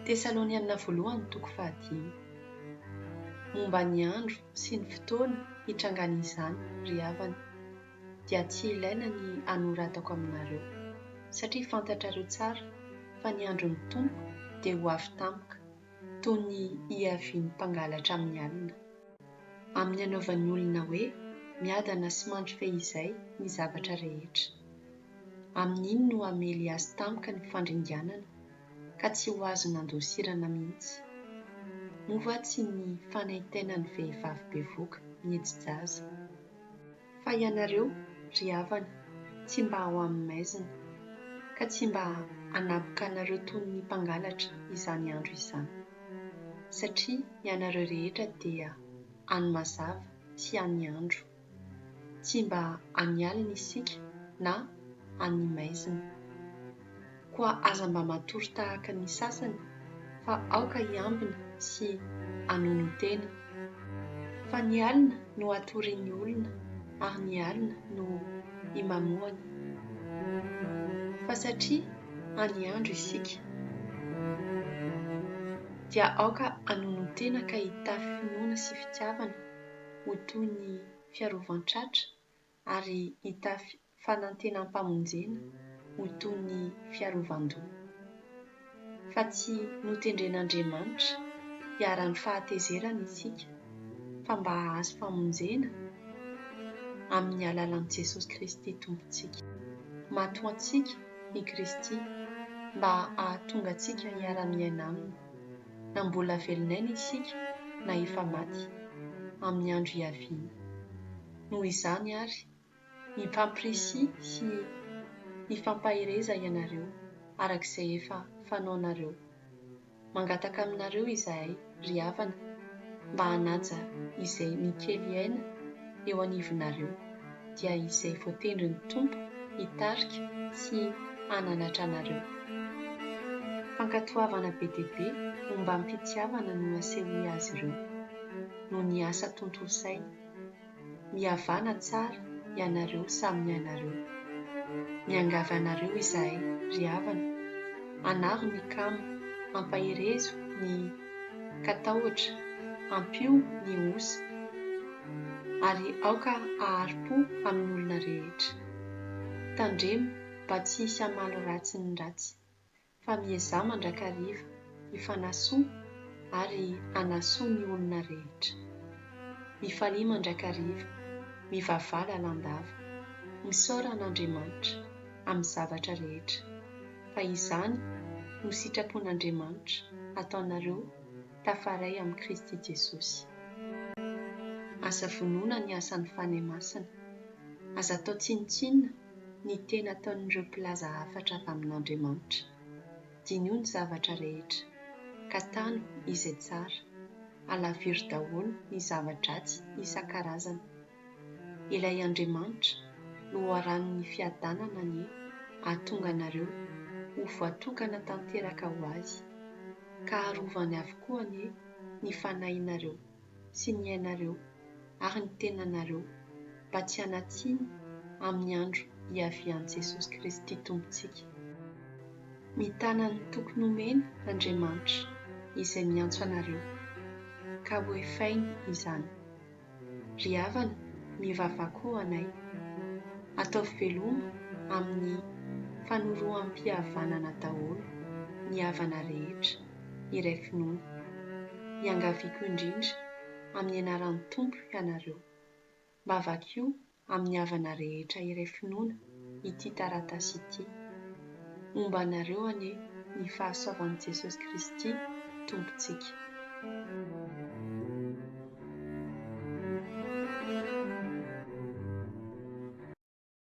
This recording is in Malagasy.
Tesalonianina voalohany toko 5. Momba ny andro sy ny fotoana hitrangana izany ry havana, dia tsy ilaina ny anoratako aminareo, satria fantatrareo tsara fa ny andron'ny tompo dia ho avy tampoka, toy ny hiavian'ny mpangalatra amin'ny alina. Amin'ny anaovan'ny olona hoe miadana sy mandry fehizay ny zavatra rehetra. Amin'iny no hamely azy tampoka ny fandringanana, ka tsy ho azo nandosirana mihitsy. Mova tsy ny fanaintainan'ny vehivavy bevoka miheji-jaza. Fa ianareo ry havana, tsy mba ho amin'ny maizina, ka tsy mba hanaboka anareo toy ny mpangalatra izany andro izany. Satria ianareo rehetra dia any mazava sy any andro, tsy mba any alina isika na any maizina. Koa aza mba matory tahaka ny sasany, fa aoka hiambina sy hanono tena. Fa ny alina no atorian'ny olona, ary ny alina no imamoana. Fa satria any andro isika, dia aoka hanono tena ka hitafy finoana sy fitiavana, ho toy ny fiarovan-tratra, ary hitafy fanantenam-pamonjena, ho toy ny fiarovan-doha. Fa tsy notendren'Andriamanitra hiara-ny fahatezerana isika, fa mba hahazo famonjena amin'ny alalan'i Jesosy Kristy Tompontsika. Matoa antsika i Kristy mba hahatonga antsika hiara-miaina aminy, na mbola velon'aina isika na efa maty, amin'ny andro hiaviana. Noho izany ary, mifampirisy sy mifampahireza ianareo arak'izay efa fanaonareo. Mangataka aminareo izahay ry havana, mba hanaja izay mikely aina eo anivonareo, dia izay voatendrin'ny Tompo hitarika sy hananatra anareo. Fankatoavana be dia be momba ny fitiavana no asehoy azy ireo, no ny asa tontolo saina. Mihavana tsara ianareo samy ianareo. Miangavy anareo izahay ry havana, hanaro ny kamo, hampahirezo ny katahotra, hampio ny osa, ary aoka haharo-po amin'ny olona rehetra. Tandremo mba tsy hisy hamaly ratsy ny ratsy, fa miezah mandrakariva, hifanasoa ary hanasoa ny olona rehetra. Mifalia mandrakariva, mivavaha lalandava, misaora an'Andriamanitra amin'ny zavatra rehetra. Fa izany no sitrapon'Andriamanitra ataonareo tafaray amin'ny Kristy Jesosy. Aza vonoina ny asan'ny fanahy masina, aza atao tsinotsinona ny tena ataon'ireo mpilaza hafatra avy amin'Andriamanitra. Dinio ny zavatra rehetra, ka tano izay tsara, alaviry daholo ny zava-dratsy isan-karazany. Ilay Andriamanitra no hoaran'ny fiadanana anie hahatonga anareo ho voatokana tanteraka ho azy, ka harovany avokoa anie ny fanahinareo sy ny ainareo ary ny tenanareo, mba tsy hanatsiny amin'ny andro hiavian'i Jesosy Kristy Tompontsika. Mitana ny tokony omena Andriamanitra izay miantso anareo, ka ho efainy izany. Ry havana, mivavaha koa anay, ataovy veloma amin'ny fanoroham-pihavanana daholo ny havana rehetra iray finoana. Iangaviako indrindra amin'ny anaran'ny Tompo ianareo, mba vakio amin'ny havana rehetra iray finoana ity taratasy ity. Momba anareo anie ny fahasoavan'i Jesosy Kristy Tompontsika.